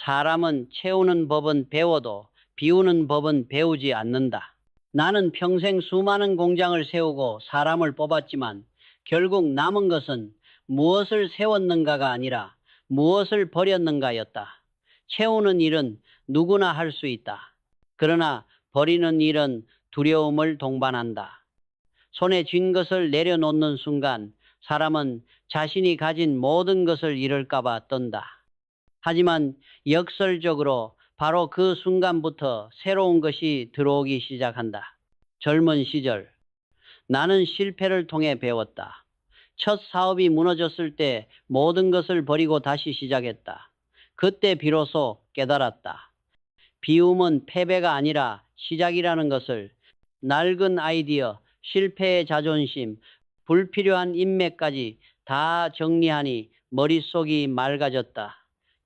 사람은 채우는 법은 배워도 비우는 법은 배우지 않는다. 나는 평생 수많은 공장을 세우고 사람을 뽑았지만 결국 남은 것은 무엇을 세웠는가가 아니라 무엇을 버렸는가였다. 채우는 일은 누구나 할 수 있다. 그러나 버리는 일은 두려움을 동반한다. 손에 쥔 것을 내려놓는 순간 사람은 자신이 가진 모든 것을 잃을까봐 떤다. 하지만 역설적으로 바로 그 순간부터 새로운 것이 들어오기 시작한다. 젊은 시절, 나는 실패를 통해 배웠다. 첫 사업이 무너졌을 때 모든 것을 버리고 다시 시작했다. 그때 비로소 깨달았다. 비움은 패배가 아니라 시작이라는 것을. 낡은 아이디어, 실패의 자존심, 불필요한 인맥까지 다 정리하니 머릿속이 맑아졌다.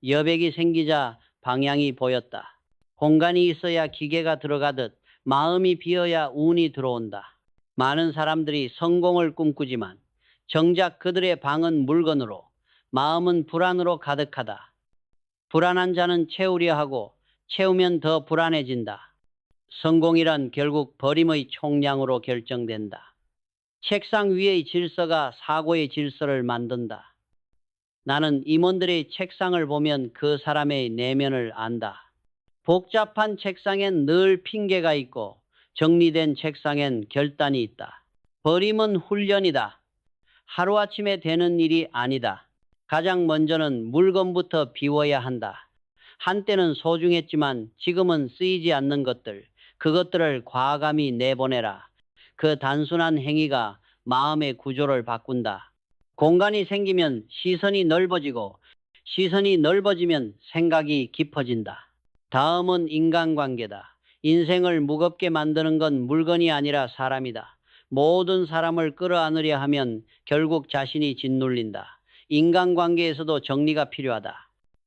여백이 생기자 방향이 보였다. 공간이 있어야 기계가 들어가듯 마음이 비어야 운이 들어온다. 많은 사람들이 성공을 꿈꾸지만 정작 그들의 방은 물건으로, 마음은 불안으로 가득하다. 불안한 자는 채우려 하고 채우면 더 불안해진다. 성공이란 결국 버림의 총량으로 결정된다. 책상 위의 질서가 사고의 질서를 만든다. 나는 임원들의 책상을 보면 그 사람의 내면을 안다. 복잡한 책상엔 늘 핑계가 있고 정리된 책상엔 결단이 있다. 버림은 훈련이다. 하루아침에 되는 일이 아니다. 가장 먼저는 물건부터 비워야 한다. 한때는 소중했지만 지금은 쓰이지 않는 것들, 그것들을 과감히 내보내라. 그 단순한 행위가 마음의 구조를 바꾼다. 공간이 생기면 시선이 넓어지고 시선이 넓어지면 생각이 깊어진다. 다음은 인간관계다. 인생을 무겁게 만드는 건 물건이 아니라 사람이다. 모든 사람을 끌어안으려 하면 결국 자신이 짓눌린다. 인간관계에서도 정리가 필요하다.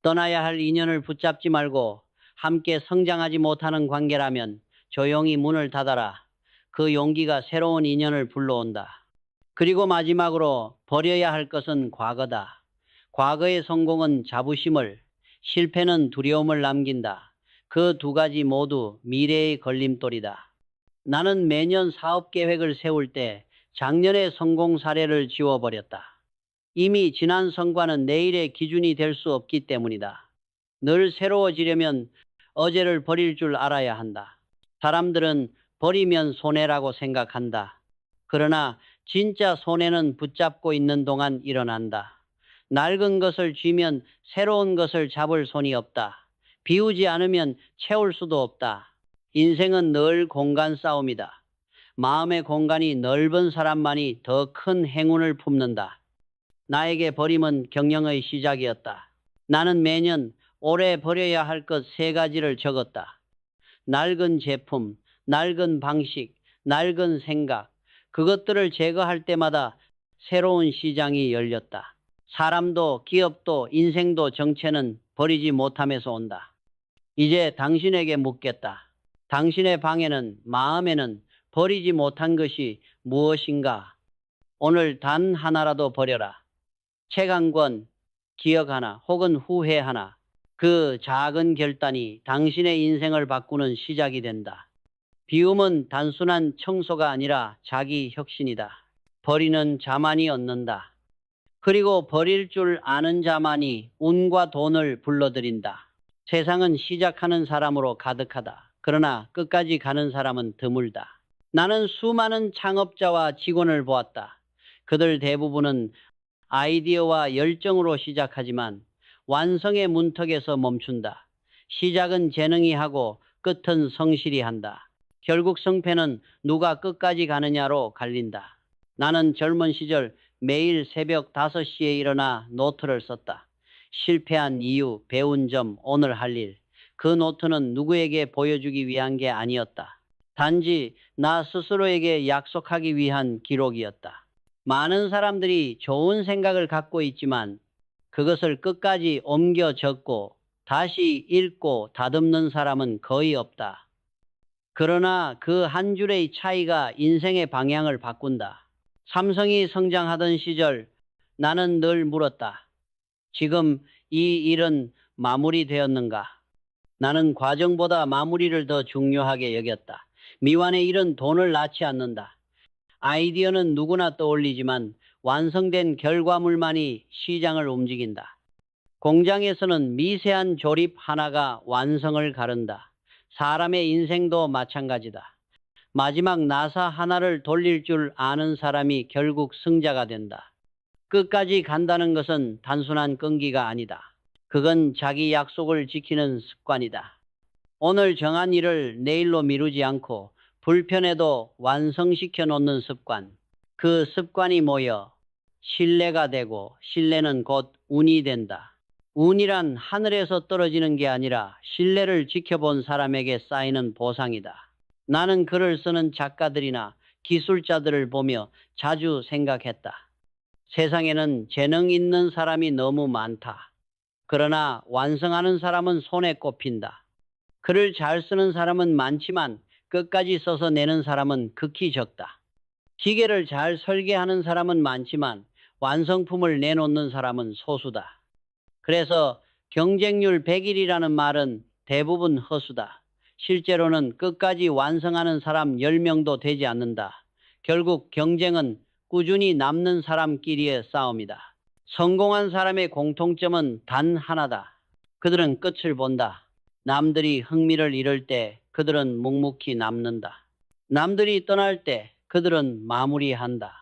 떠나야 할 인연을 붙잡지 말고 함께 성장하지 못하는 관계라면 조용히 문을 닫아라. 그 용기가 새로운 인연을 불러온다. 그리고 마지막으로 버려야 할 것은 과거다. 과거의 성공은 자부심을, 실패는 두려움을 남긴다. 그 두 가지 모두 미래의 걸림돌이다. 나는 매년 사업 계획을 세울 때 작년의 성공 사례를 지워버렸다. 이미 지난 성과는 내일의 기준이 될 수 없기 때문이다. 늘 새로워지려면 어제를 버릴 줄 알아야 한다. 사람들은 버리면 손해라고 생각한다. 그러나 진짜 손해는 붙잡고 있는 동안 일어난다. 낡은 것을 쥐면 새로운 것을 잡을 손이 없다. 비우지 않으면 채울 수도 없다. 인생은 늘 공간 싸움이다. 마음의 공간이 넓은 사람만이 더 큰 행운을 품는다. 나에게 버림은 경영의 시작이었다. 나는 매년 올해 버려야 할 것 3가지를 적었다. 낡은 제품, 낡은 방식, 낡은 생각. 그것들을 제거할 때마다 새로운 시장이 열렸다. 사람도 기업도 인생도 정체는 버리지 못함에서 온다. 이제 당신에게 묻겠다. 당신의 방에는, 마음에는 버리지 못한 것이 무엇인가? 오늘 단 하나라도 버려라. 책 한 권, 기억 하나, 혹은 후회 하나. 그 작은 결단이 당신의 인생을 바꾸는 시작이 된다. 비움은 단순한 청소가 아니라 자기 혁신이다. 버리는 자만이 얻는다. 그리고 버릴 줄 아는 자만이 운과 돈을 불러들인다. 세상은 시작하는 사람으로 가득하다. 그러나 끝까지 가는 사람은 드물다. 나는 수많은 창업자와 직원을 보았다. 그들 대부분은 아이디어와 열정으로 시작하지만 완성의 문턱에서 멈춘다. 시작은 재능이 하고 끝은 성실히 한다. 결국 성패는 누가 끝까지 가느냐로 갈린다. 나는 젊은 시절 매일 새벽 5시에 일어나 노트를 썼다. 실패한 이유, 배운 점, 오늘 할 일. 그 노트는 누구에게 보여주기 위한 게 아니었다. 단지 나 스스로에게 약속하기 위한 기록이었다. 많은 사람들이 좋은 생각을 갖고 있지만 그것을 끝까지 옮겨 적고 다시 읽고 다듬는 사람은 거의 없다. 그러나 그 한 줄의 차이가 인생의 방향을 바꾼다. 삼성이 성장하던 시절 나는 늘 물었다. 지금 이 일은 마무리되었는가? 나는 과정보다 마무리를 더 중요하게 여겼다. 미완의 일은 돈을 낳지 않는다. 아이디어는 누구나 떠올리지만 완성된 결과물만이 시장을 움직인다. 공장에서는 미세한 조립 하나가 완성을 가른다. 사람의 인생도 마찬가지다. 마지막 나사 하나를 돌릴 줄 아는 사람이 결국 승자가 된다. 끝까지 간다는 것은 단순한 끈기가 아니다. 그건 자기 약속을 지키는 습관이다. 오늘 정한 일을 내일로 미루지 않고 불편해도 완성시켜 놓는 습관. 그 습관이 모여 신뢰가 되고 신뢰는 곧 운이 된다. 운이란 하늘에서 떨어지는 게 아니라 신뢰를 지켜본 사람에게 쌓이는 보상이다. 나는 글을 쓰는 작가들이나 기술자들을 보며 자주 생각했다. 세상에는 재능 있는 사람이 너무 많다. 그러나 완성하는 사람은 손에 꼽힌다. 글을 잘 쓰는 사람은 많지만 끝까지 써서 내는 사람은 극히 적다. 기계를 잘 설계하는 사람은 많지만 완성품을 내놓는 사람은 소수다. 그래서 경쟁률 100일이라는 말은 대부분 허수다. 실제로는 끝까지 완성하는 사람 10명도 되지 않는다. 결국 경쟁은 꾸준히 남는 사람끼리의 싸움이다. 성공한 사람의 공통점은 단 하나다. 그들은 끝을 본다. 남들이 흥미를 잃을 때 그들은 묵묵히 남는다. 남들이 떠날 때 그들은 마무리한다.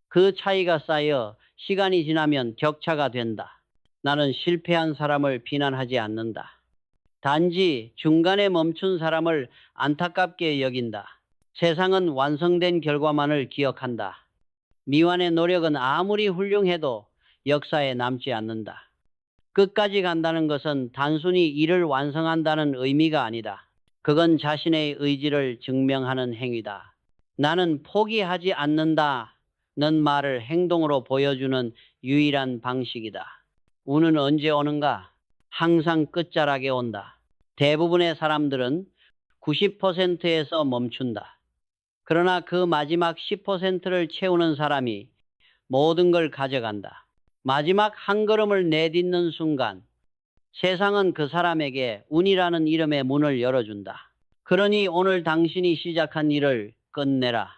그 차이가 쌓여 시간이 지나면 격차가 된다. 나는 실패한 사람을 비난하지 않는다. 단지 중간에 멈춘 사람을 안타깝게 여긴다. 세상은 완성된 결과만을 기억한다. 미완의 노력은 아무리 훌륭해도 역사에 남지 않는다. 끝까지 간다는 것은 단순히 일을 완성한다는 의미가 아니다. 그건 자신의 의지를 증명하는 행위다. 나는 포기하지 않는다는 말을 행동으로 보여주는 유일한 방식이다. 운은 언제 오는가? 항상 끝자락에 온다. 대부분의 사람들은 90%에서 멈춘다. 그러나 그 마지막 10%를 채우는 사람이 모든 걸 가져간다. 마지막 한 걸음을 내딛는 순간 세상은 그 사람에게 운이라는 이름의 문을 열어준다. 그러니 오늘 당신이 시작한 일을 끝내라.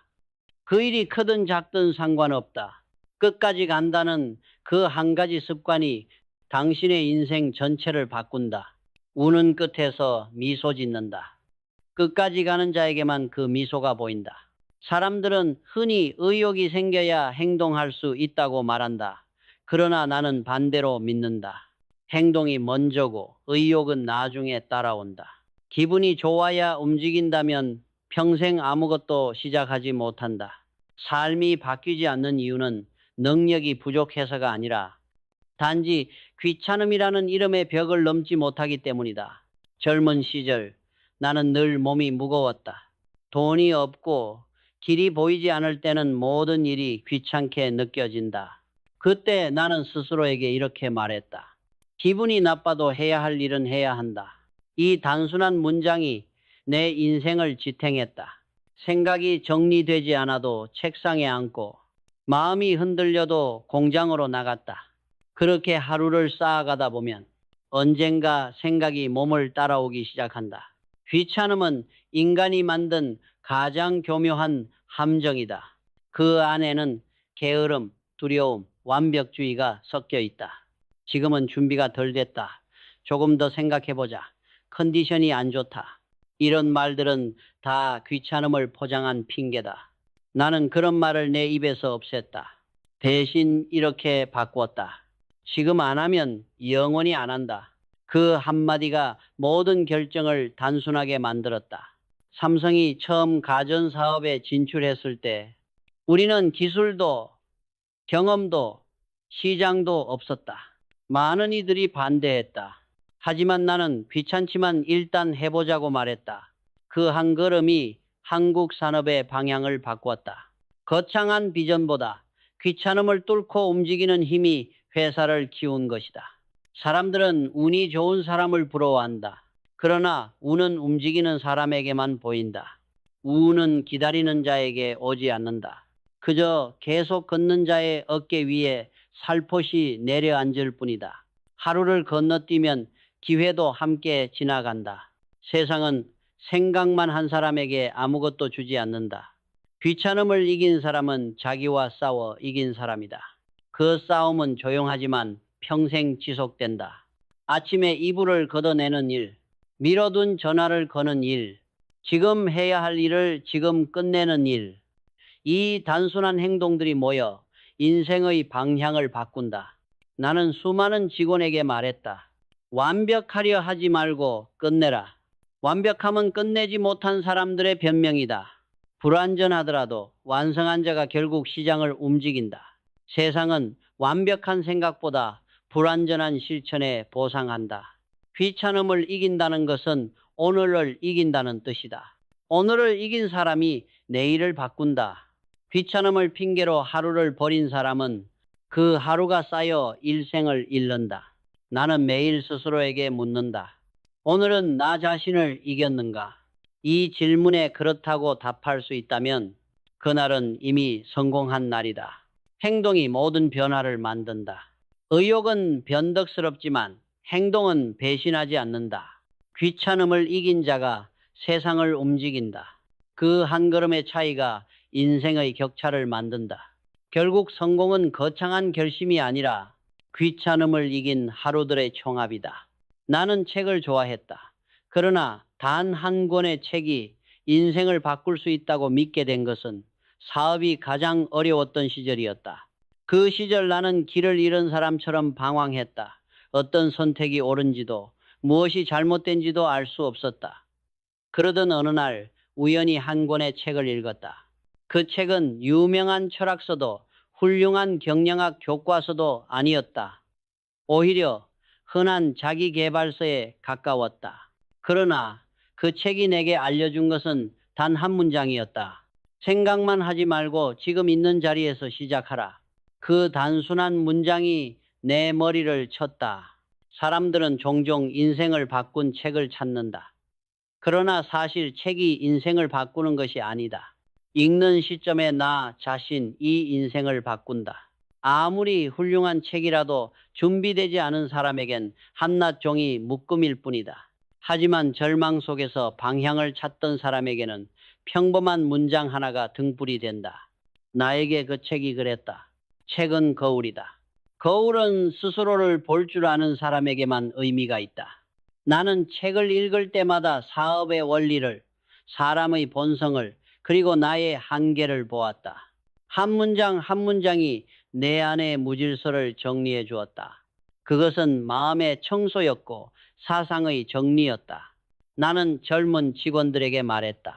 그 일이 크든 작든 상관없다. 끝까지 간다는 그 한 가지 습관이 당신의 인생 전체를 바꾼다. 우는 끝에서 미소 짓는다. 끝까지 가는 자에게만 그 미소가 보인다. 사람들은 흔히 의욕이 생겨야 행동할 수 있다고 말한다. 그러나 나는 반대로 믿는다. 행동이 먼저고 의욕은 나중에 따라온다. 기분이 좋아야 움직인다면 평생 아무것도 시작하지 못한다. 삶이 바뀌지 않는 이유는 능력이 부족해서가 아니라 단지 귀찮음이라는 이름의 벽을 넘지 못하기 때문이다. 젊은 시절 나는 늘 몸이 무거웠다. 돈이 없고 길이 보이지 않을 때는 모든 일이 귀찮게 느껴진다. 그때 나는 스스로에게 이렇게 말했다. 기분이 나빠도 해야 할 일은 해야 한다. 이 단순한 문장이 내 인생을 지탱했다. 생각이 정리되지 않아도 책상에 앉고 마음이 흔들려도 공장으로 나갔다. 그렇게 하루를 쌓아가다 보면 언젠가 생각이 몸을 따라오기 시작한다. 귀찮음은 인간이 만든 가장 교묘한 함정이다. 그 안에는 게으름, 두려움, 완벽주의가 섞여 있다. 지금은 준비가 덜 됐다. 조금 더 생각해보자. 컨디션이 안 좋다. 이런 말들은 다 귀찮음을 포장한 핑계다. 나는 그런 말을 내 입에서 없앴다. 대신 이렇게 바꾸었다. 지금 안 하면 영원히 안 한다. 그 한마디가 모든 결정을 단순하게 만들었다. 삼성이 처음 가전사업에 진출했을 때 우리는 기술도 경험도 시장도 없었다. 많은 이들이 반대했다. 하지만 나는 귀찮지만 일단 해보자고 말했다. 그 한 걸음이 한국 산업의 방향을 바꾸었다. 거창한 비전보다 귀찮음을 뚫고 움직이는 힘이 회사를 키운 것이다. 사람들은 운이 좋은 사람을 부러워한다. 그러나 운은 움직이는 사람에게만 보인다. 운은 기다리는 자에게 오지 않는다. 그저 계속 걷는 자의 어깨 위에 살포시 내려앉을 뿐이다. 하루를 건너뛰면 기회도 함께 지나간다. 세상은 생각만 한 사람에게 아무것도 주지 않는다. 귀찮음을 이긴 사람은 자기와 싸워 이긴 사람이다. 그 싸움은 조용하지만 평생 지속된다. 아침에 이불을 걷어내는 일, 미뤄둔 전화를 거는 일, 지금 해야 할 일을 지금 끝내는 일. 이 단순한 행동들이 모여 인생의 방향을 바꾼다. 나는 수많은 직원에게 말했다. 완벽하려 하지 말고 끝내라. 완벽함은 끝내지 못한 사람들의 변명이다. 불완전하더라도 완성한 자가 결국 시장을 움직인다. 세상은 완벽한 생각보다 불완전한 실천에 보상한다. 귀찮음을 이긴다는 것은 오늘을 이긴다는 뜻이다. 오늘을 이긴 사람이 내일을 바꾼다. 귀찮음을 핑계로 하루를 버린 사람은 그 하루가 쌓여 일생을 잃는다. 나는 매일 스스로에게 묻는다. 오늘은 나 자신을 이겼는가? 이 질문에 그렇다고 답할 수 있다면 그날은 이미 성공한 날이다. 행동이 모든 변화를 만든다. 의욕은 변덕스럽지만 행동은 배신하지 않는다. 귀찮음을 이긴 자가 세상을 움직인다. 그 한 걸음의 차이가 인생의 격차를 만든다. 결국 성공은 거창한 결심이 아니라 귀찮음을 이긴 하루들의 총합이다. 나는 책을 좋아했다. 그러나 단 한 권의 책이 인생을 바꿀 수 있다고 믿게 된 것은 사업이 가장 어려웠던 시절이었다. 그 시절 나는 길을 잃은 사람처럼 방황했다. 어떤 선택이 옳은지도 무엇이 잘못된지도 알 수 없었다. 그러던 어느 날 우연히 한 권의 책을 읽었다. 그 책은 유명한 철학서도 훌륭한 경영학 교과서도 아니었다. 오히려 흔한 자기계발서에 가까웠다. 그러나 그 책이 내게 알려준 것은 단 한 문장이었다. 생각만 하지 말고 지금 있는 자리에서 시작하라. 그 단순한 문장이 내 머리를 쳤다. 사람들은 종종 인생을 바꾼 책을 찾는다. 그러나 사실 책이 인생을 바꾸는 것이 아니다. 읽는 시점에 나 자신 이 인생을 바꾼다. 아무리 훌륭한 책이라도 준비되지 않은 사람에겐 한낱 종이 묶음일 뿐이다. 하지만 절망 속에서 방향을 찾던 사람에게는 평범한 문장 하나가 등불이 된다. 나에게 그 책이 그랬다. 책은 거울이다. 거울은 스스로를 볼 줄 아는 사람에게만 의미가 있다. 나는 책을 읽을 때마다 사업의 원리를, 사람의 본성을, 그리고 나의 한계를 보았다. 한 문장 한 문장이 내 안의 무질서를 정리해 주었다. 그것은 마음의 청소였고 사상의 정리였다. 나는 젊은 직원들에게 말했다.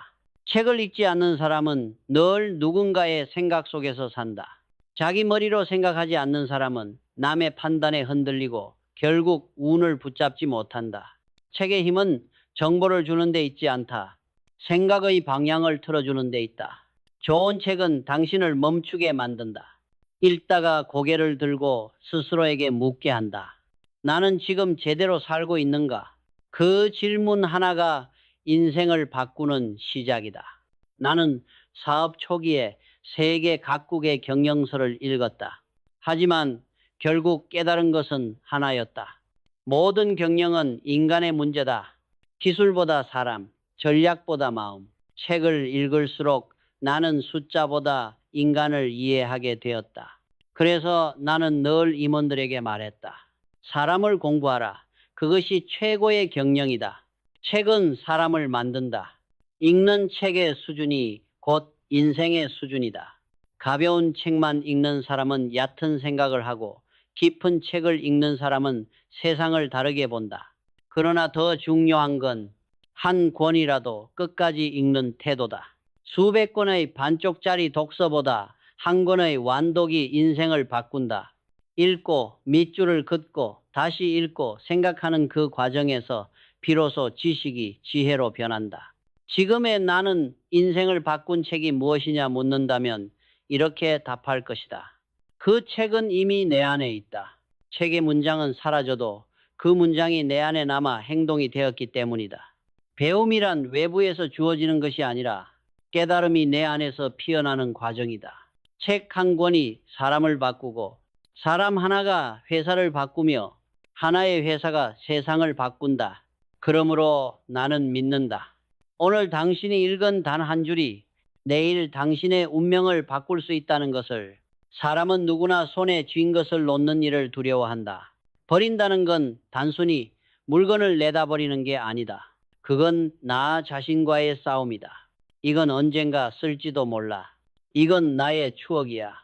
책을 읽지 않는 사람은 늘 누군가의 생각 속에서 산다. 자기 머리로 생각하지 않는 사람은 남의 판단에 흔들리고 결국 운을 붙잡지 못한다. 책의 힘은 정보를 주는 데 있지 않다. 생각의 방향을 틀어주는 데 있다. 좋은 책은 당신을 멈추게 만든다. 읽다가 고개를 들고 스스로에게 묻게 한다. 나는 지금 제대로 살고 있는가? 그 질문 하나가 인생을 바꾸는 시작이다. 나는 사업 초기에 세계 각국의 경영서를 읽었다. 하지만 결국 깨달은 것은 하나였다. 모든 경영은 인간의 문제다. 기술보다 사람, 전략보다 마음. 책을 읽을수록 나는 숫자보다 인간을 이해하게 되었다. 그래서 나는 늘 임원들에게 말했다. 사람을 공부하라. 그것이 최고의 경영이다. 책은 사람을 만든다. 읽는 책의 수준이 곧 인생의 수준이다. 가벼운 책만 읽는 사람은 얕은 생각을 하고 깊은 책을 읽는 사람은 세상을 다르게 본다. 그러나 더 중요한 건 한 권이라도 끝까지 읽는 태도다. 수백 권의 반쪽짜리 독서보다 한 권의 완독이 인생을 바꾼다. 읽고 밑줄을 긋고 다시 읽고 생각하는 그 과정에서 비로소 지식이 지혜로 변한다. 지금의 나는 인생을 바꾼 책이 무엇이냐 묻는다면 이렇게 답할 것이다. 그 책은 이미 내 안에 있다. 책의 문장은 사라져도 그 문장이 내 안에 남아 행동이 되었기 때문이다. 배움이란 외부에서 주어지는 것이 아니라 깨달음이 내 안에서 피어나는 과정이다. 책 한 권이 사람을 바꾸고 사람 하나가 회사를 바꾸며 하나의 회사가 세상을 바꾼다. 그러므로 나는 믿는다. 오늘 당신이 읽은 단 한 줄이 내일 당신의 운명을 바꿀 수 있다는 것을. 사람은 누구나 손에 쥔 것을 놓는 일을 두려워한다. 버린다는 건 단순히 물건을 내다버리는 게 아니다. 그건 나 자신과의 싸움이다. 이건 언젠가 쓸지도 몰라. 이건 나의 추억이야.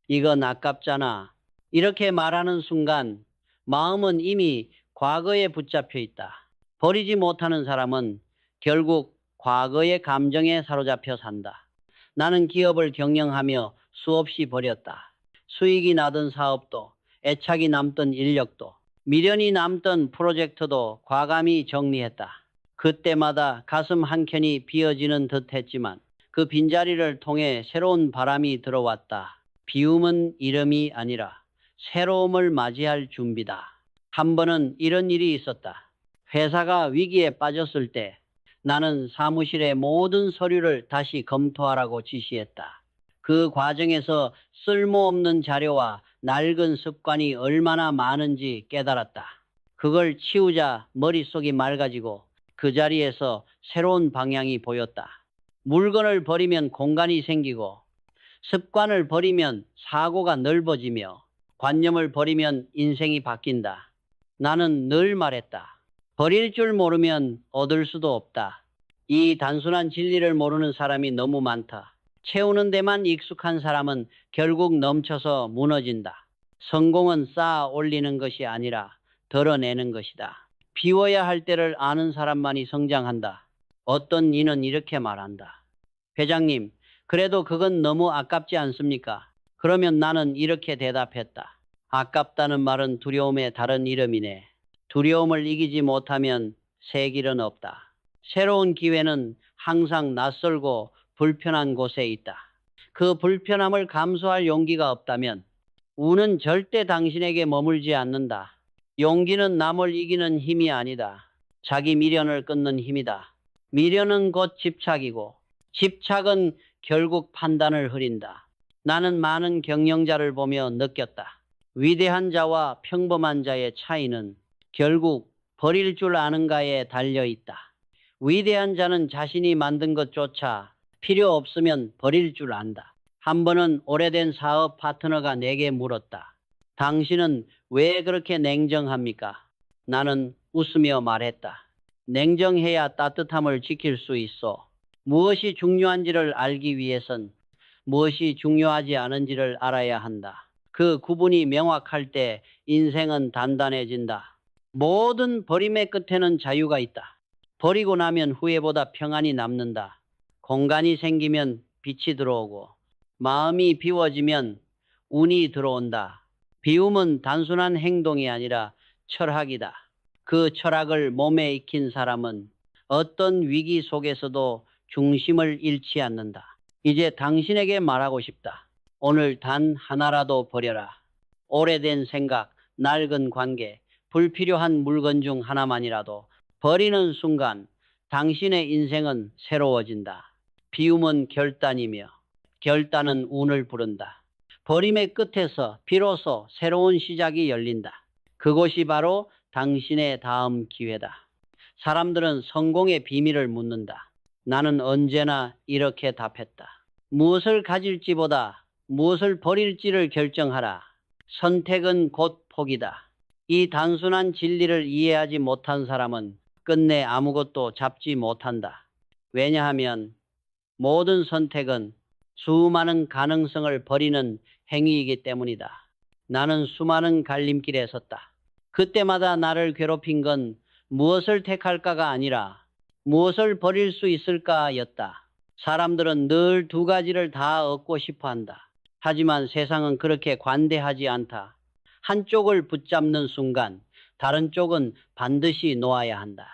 이건 아깝잖아. 이렇게 말하는 순간 마음은 이미 과거에 붙잡혀 있다. 버리지 못하는 사람은 결국 과거의 감정에 사로잡혀 산다. 나는 기업을 경영하며 수없이 버렸다. 수익이 나던 사업도, 애착이 남던 인력도, 미련이 남던 프로젝트도 과감히 정리했다. 그때마다 가슴 한켠이 비어지는 듯 했지만 그 빈자리를 통해 새로운 바람이 들어왔다. 비움은 이름이 아니라 새로움을 맞이할 준비다. 한 번은 이런 일이 있었다. 회사가 위기에 빠졌을 때 나는 사무실의 모든 서류를 다시 검토하라고 지시했다. 그 과정에서 쓸모없는 자료와 낡은 습관이 얼마나 많은지 깨달았다. 그걸 치우자 머릿속이 맑아지고 그 자리에서 새로운 방향이 보였다. 물건을 버리면 공간이 생기고, 습관을 버리면 사고가 넓어지며, 관념을 버리면 인생이 바뀐다. 나는 늘 말했다. 버릴 줄 모르면 얻을 수도 없다. 이 단순한 진리를 모르는 사람이 너무 많다. 채우는 데만 익숙한 사람은 결국 넘쳐서 무너진다. 성공은 쌓아 올리는 것이 아니라 덜어내는 것이다. 비워야 할 때를 아는 사람만이 성장한다. 어떤 이는 이렇게 말한다. 회장님, 그래도 그건 너무 아깝지 않습니까? 그러면 나는 이렇게 대답했다. 아깝다는 말은 두려움의 다른 이름이네. 두려움을 이기지 못하면 새 길은 없다. 새로운 기회는 항상 낯설고 불편한 곳에 있다. 그 불편함을 감수할 용기가 없다면 운은 절대 당신에게 머물지 않는다. 용기는 남을 이기는 힘이 아니다. 자기 미련을 끊는 힘이다. 미련은 곧 집착이고 집착은 결국 판단을 흐린다. 나는 많은 경영자를 보며 느꼈다. 위대한 자와 평범한 자의 차이는 결국 버릴 줄 아는가에 달려 있다. 위대한 자는 자신이 만든 것조차 필요 없으면 버릴 줄 안다. 한 번은 오래된 사업 파트너가 내게 물었다. 당신은 왜 그렇게 냉정합니까? 나는 웃으며 말했다. 냉정해야 따뜻함을 지킬 수 있어. 무엇이 중요한지를 알기 위해선 무엇이 중요하지 않은지를 알아야 한다. 그 구분이 명확할 때 인생은 단단해진다. 모든 버림의 끝에는 자유가 있다. 버리고 나면 후회보다 평안이 남는다. 공간이 생기면 빛이 들어오고 마음이 비워지면 운이 들어온다. 비움은 단순한 행동이 아니라 철학이다. 그 철학을 몸에 익힌 사람은 어떤 위기 속에서도 중심을 잃지 않는다. 이제 당신에게 말하고 싶다. 오늘 단 하나라도 버려라. 오래된 생각, 낡은 관계, 불필요한 물건 중 하나만이라도 버리는 순간 당신의 인생은 새로워진다. 비움은 결단이며 결단은 운을 부른다. 버림의 끝에서 비로소 새로운 시작이 열린다. 그곳이 바로 당신의 다음 기회다. 사람들은 성공의 비밀을 묻는다. 나는 언제나 이렇게 답했다. 무엇을 가질지보다 무엇을 버릴지를 결정하라. 선택은 곧 포기다. 이 단순한 진리를 이해하지 못한 사람은 끝내 아무것도 잡지 못한다. 왜냐하면 모든 선택은 수많은 가능성을 버리는 행위이기 때문이다. 나는 수많은 갈림길에 섰다. 그때마다 나를 괴롭힌 건 무엇을 택할까가 아니라 무엇을 버릴 수 있을까였다. 사람들은 늘 두 가지를 다 얻고 싶어 한다. 하지만 세상은 그렇게 관대하지 않다. 한쪽을 붙잡는 순간 다른 쪽은 반드시 놓아야 한다.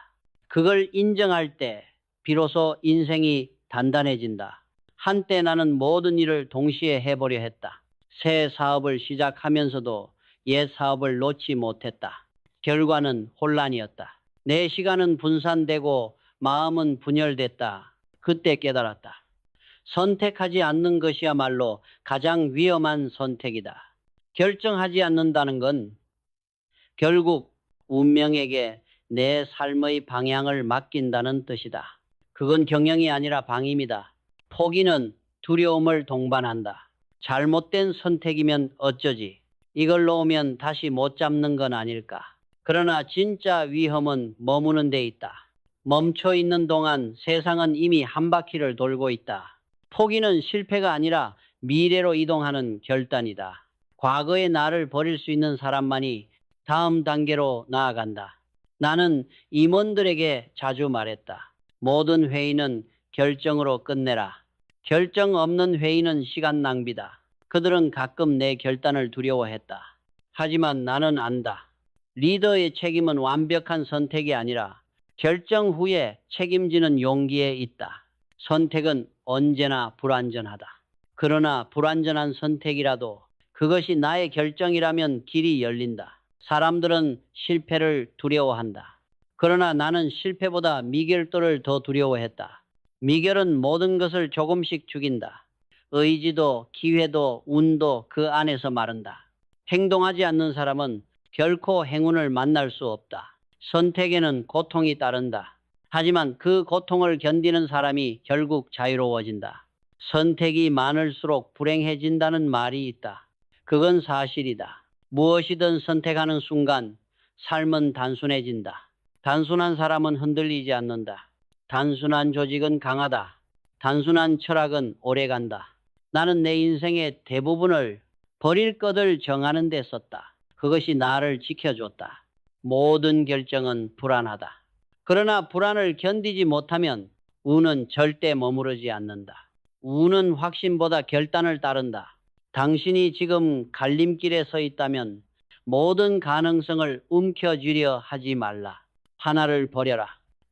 그걸 인정할 때 비로소 인생이 단단해진다. 한때 나는 모든 일을 동시에 해보려 했다. 새 사업을 시작하면서도 옛 사업을 놓지 못했다. 결과는 혼란이었다. 내 시간은 분산되고 마음은 분열됐다. 그때 깨달았다. 선택하지 않는 것이야말로 가장 위험한 선택이다. 결정하지 않는다는 건 결국 운명에게 내 삶의 방향을 맡긴다는 뜻이다. 그건 경영이 아니라 방임이다. 포기는 두려움을 동반한다. 잘못된 선택이면 어쩌지? 이걸로 오면 다시 못 잡는 건 아닐까? 그러나 진짜 위험은 머무는 데 있다. 멈춰 있는 동안 세상은 이미 한 바퀴를 돌고 있다. 포기는 실패가 아니라 미래로 이동하는 결단이다. 과거의 나를 버릴 수 있는 사람만이 다음 단계로 나아간다. 나는 임원들에게 자주 말했다. 모든 회의는 결정으로 끝내라. 결정 없는 회의는 시간 낭비다. 그들은 가끔 내 결단을 두려워했다. 하지만 나는 안다. 리더의 책임은 완벽한 선택이 아니라 결정 후에 책임지는 용기에 있다. 선택은 언제나 불완전하다. 그러나 불완전한 선택이라도 그것이 나의 결정이라면 길이 열린다. 사람들은 실패를 두려워한다. 그러나 나는 실패보다 미결도를 더 두려워했다. 미결은 모든 것을 조금씩 죽인다. 의지도 기회도 운도 그 안에서 마른다. 행동하지 않는 사람은 결코 행운을 만날 수 없다. 선택에는 고통이 따른다. 하지만 그 고통을 견디는 사람이 결국 자유로워진다. 선택이 많을수록 불행해진다는 말이 있다. 그건 사실이다. 무엇이든 선택하는 순간 삶은 단순해진다. 단순한 사람은 흔들리지 않는다. 단순한 조직은 강하다. 단순한 철학은 오래간다. 나는 내 인생의 대부분을 버릴 것을 정하는 데 썼다. 그것이 나를 지켜줬다. 모든 결정은 불안하다. 그러나 불안을 견디지 못하면 운은 절대 머무르지 않는다. 운은 확신보다 결단을 따른다. 당신이 지금 갈림길에 서 있다면 모든 가능성을 움켜쥐려 하지 말라. 하나를 버려라.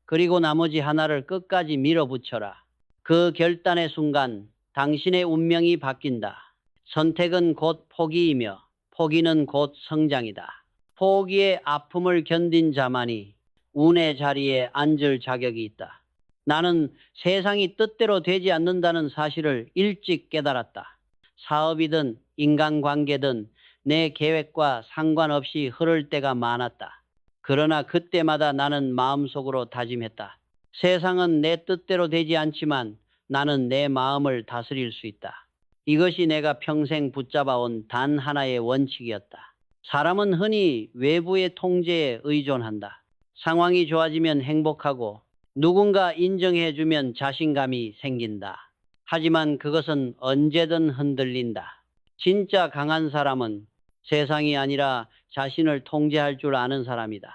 그리고 나머지 하나를 끝까지 밀어붙여라. 그 결단의 순간 당신의 운명이 바뀐다. 선택은 곧 포기이며 포기는 곧 성장이다. 포기의 아픔을 견딘 자만이 운의 자리에 앉을 자격이 있다. 나는 세상이 뜻대로 되지 않는다는 사실을 일찍 깨달았다. 사업이든 인간관계든 내 계획과 상관없이 흐를 때가 많았다. 그러나 그때마다 나는 마음속으로 다짐했다. 세상은 내 뜻대로 되지 않지만 나는 내 마음을 다스릴 수 있다. 이것이 내가 평생 붙잡아온 단 하나의 원칙이었다. 사람은 흔히 외부의 통제에 의존한다. 상황이 좋아지면 행복하고 누군가 인정해주면 자신감이 생긴다. 하지만 그것은 언제든 흔들린다. 진짜 강한 사람은 세상이 아니라 자신을 통제할 줄 아는 사람이다.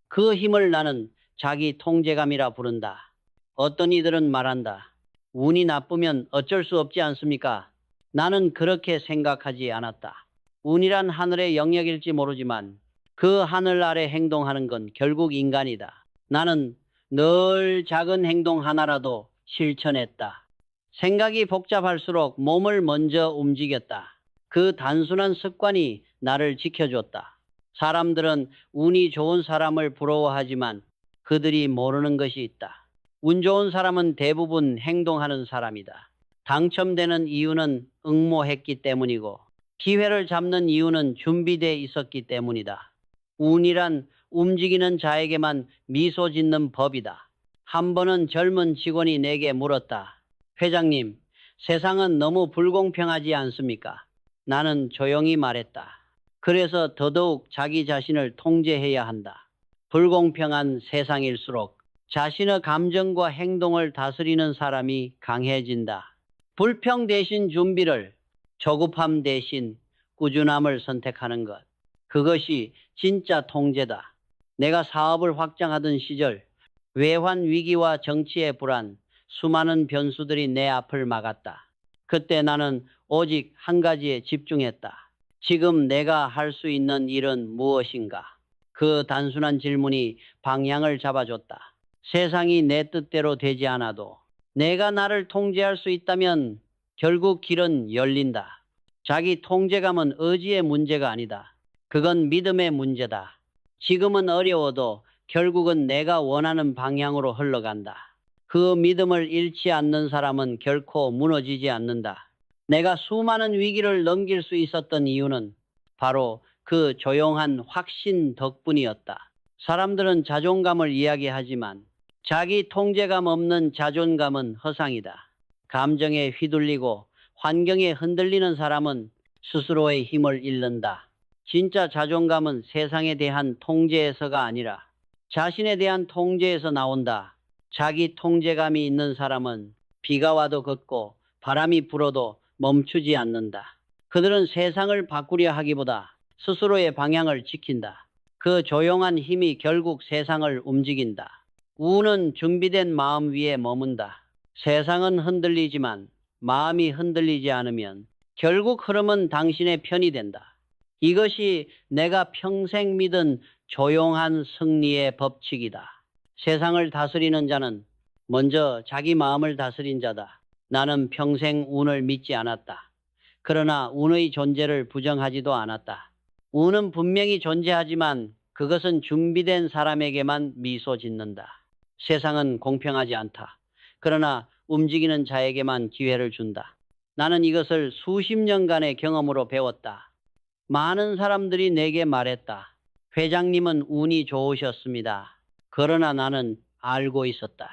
그 힘을 나는 자기 통제감이라 부른다. 어떤 이들은 말한다. 운이 나쁘면 어쩔 수 없지 않습니까? 나는 그렇게 생각하지 않았다. 운이란 하늘의 영역일지 모르지만 그 하늘 아래 행동하는 건 결국 인간이다. 나는 늘 작은 행동 하나라도 실천했다. 생각이 복잡할수록 몸을 먼저 움직였다. 그 단순한 습관이 나를 지켜줬다. 사람들은 운이 좋은 사람을 부러워하지만 그들이 모르는 것이 있다. 운 좋은 사람은 대부분 행동하는 사람이다. 당첨되는 이유는 응모했기 때문이고 기회를 잡는 이유는 준비되어 있었기 때문이다. 운이란 움직이는 자에게만 미소 짓는 법이다. 한 번은 젊은 직원이 내게 물었다. 회장님, 세상은 너무 불공평하지 않습니까? 나는 조용히 말했다. 그래서 더더욱 자기 자신을 통제해야 한다. 불공평한 세상일수록 자신의 감정과 행동을 다스리는 사람이 강해진다. 불평 대신 준비를, 조급함 대신 꾸준함을 선택하는 것. 그것이 진짜 통제다. 내가 사업을 확장하던 시절 외환 위기와 정치의 불안, 수많은 변수들이 내 앞을 막았다. 그때 나는 오직 한 가지에 집중했다. 지금 내가 할 수 있는 일은 무엇인가? 그 단순한 질문이 방향을 잡아줬다. 세상이 내 뜻대로 되지 않아도 내가 나를 통제할 수 있다면 결국 길은 열린다. 자기 통제감은 의지의 문제가 아니다. 그건 믿음의 문제다. 지금은 어려워도 결국은 내가 원하는 방향으로 흘러간다. 그 믿음을 잃지 않는 사람은 결코 무너지지 않는다. 내가 수많은 위기를 넘길 수 있었던 이유는 바로 그 조용한 확신 덕분이었다. 사람들은 자존감을 이야기하지만 자기 통제감 없는 자존감은 허상이다. 감정에 휘둘리고 환경에 흔들리는 사람은 스스로의 힘을 잃는다. 진짜 자존감은 세상에 대한 통제에서가 아니라 자신에 대한 통제에서 나온다. 자기 통제감이 있는 사람은 비가 와도 걷고 바람이 불어도 멈추지 않는다. 그들은 세상을 바꾸려 하기보다 스스로의 방향을 지킨다. 그 조용한 힘이 결국 세상을 움직인다. 우는 준비된 마음 위에 머문다. 세상은 흔들리지만 마음이 흔들리지 않으면 결국 흐름은 당신의 편이 된다. 이것이 내가 평생 믿은 조용한 승리의 법칙이다. 세상을 다스리는 자는 먼저 자기 마음을 다스린 자다. 나는 평생 운을 믿지 않았다. 그러나 운의 존재를 부정하지도 않았다. 운은 분명히 존재하지만 그것은 준비된 사람에게만 미소 짓는다. 세상은 공평하지 않다. 그러나 움직이는 자에게만 기회를 준다. 나는 이것을 수십 년간의 경험으로 배웠다. 많은 사람들이 내게 말했다. 회장님은 운이 좋으셨습니다. 그러나 나는 알고 있었다.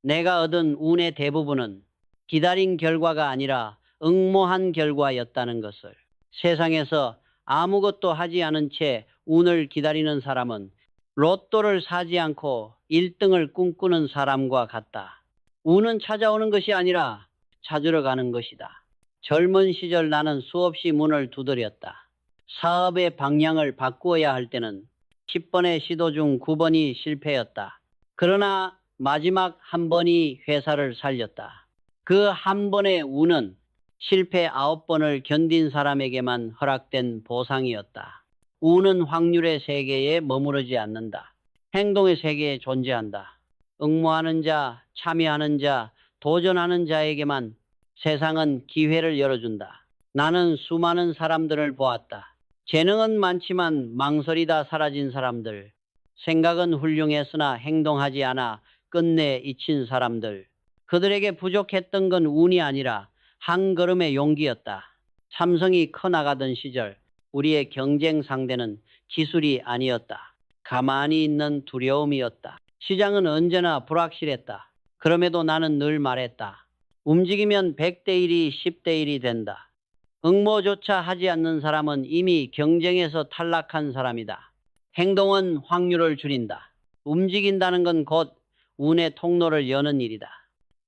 내가 얻은 운의 대부분은 기다린 결과가 아니라 응모한 결과였다는 것을. 세상에서 아무것도 하지 않은 채 운을 기다리는 사람은 로또를 사지 않고 1등을 꿈꾸는 사람과 같다. 운은 찾아오는 것이 아니라 찾으러 가는 것이다. 젊은 시절 나는 수없이 문을 두드렸다. 사업의 방향을 바꾸어야 할 때는 10번의 시도 중 9번이 실패였다. 그러나 마지막 한 번이 회사를 살렸다. 그 한 번의 운은 실패 9번을 견딘 사람에게만 허락된 보상이었다. 운은 확률의 세계에 머무르지 않는다. 행동의 세계에 존재한다. 응모하는 자, 참여하는 자, 도전하는 자에게만 세상은 기회를 열어준다. 나는 수많은 사람들을 보았다. 재능은 많지만 망설이다 사라진 사람들, 생각은 훌륭했으나 행동하지 않아 끝내 잊힌 사람들. 그들에게 부족했던 건 운이 아니라 한 걸음의 용기였다. 삼성이 커나가던 시절 우리의 경쟁 상대는 기술이 아니었다. 가만히 있는 두려움이었다. 시장은 언제나 불확실했다. 그럼에도 나는 늘 말했다. 움직이면 100대 1이 10대 1이 된다. 응모조차 하지 않는 사람은 이미 경쟁에서 탈락한 사람이다. 행동은 확률을 줄인다. 움직인다는 건 곧 운의 통로를 여는 일이다.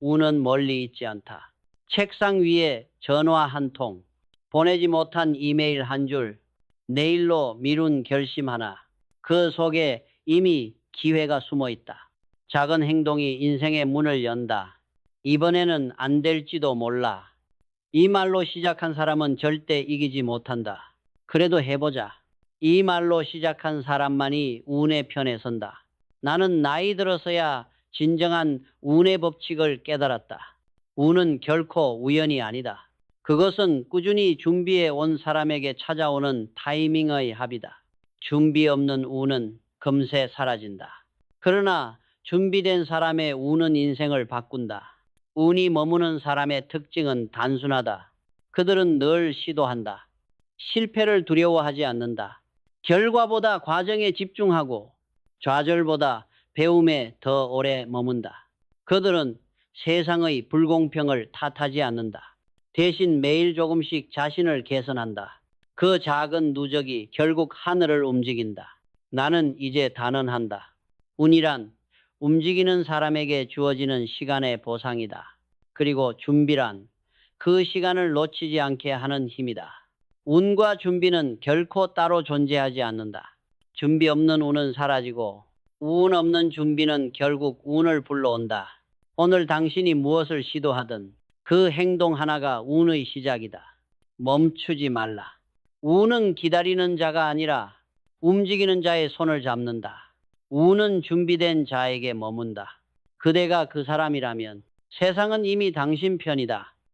운은 멀리 있지 않다. 책상 위에 전화 한 통, 보내지 못한 이메일 한 줄, 내일로 미룬 결심 하나. 그 속에 이미 기회가 숨어 있다. 작은 행동이 인생의 문을 연다. 이번에는 안 될지도 몰라. 이 말로 시작한 사람은 절대 이기지 못한다. 그래도 해보자. 이 말로 시작한 사람만이 운의 편에 선다. 나는 나이 들어서야 진정한 운의 법칙을 깨달았다. 운은 결코 우연이 아니다. 그것은 꾸준히 준비해 온 사람에게 찾아오는 타이밍의 합이다. 준비 없는 운은 금세 사라진다. 그러나 준비된 사람의 운은 인생을 바꾼다. 운이 머무는 사람의 특징은 단순하다. 그들은 늘 시도한다. 실패를 두려워하지 않는다. 결과보다 과정에 집중하고 좌절보다 배움에 더 오래 머문다. 그들은 세상의 불공평을 탓하지 않는다. 대신 매일 조금씩 자신을 개선한다. 그 작은 누적이 결국 하늘을 움직인다. 나는 이제 단언한다. 운이란 움직이는 사람에게 주어지는 시간의 보상이다. 그리고 준비란 그 시간을 놓치지 않게 하는 힘이다. 운과 준비는 결코 따로 존재하지 않는다. 준비 없는 운은 사라지고 운 없는 준비는 결국 운을 불러온다. 오늘 당신이 무엇을 시도하든 그 행동 하나가 운의 시작이다. 멈추지 말라. 운은 기다리는 자가 아니라 움직이는 자의 손을 잡는다. 운은 준비된 자에게 머문다. 그대가 그 사람이라면 세상은 이미 당신 편이다.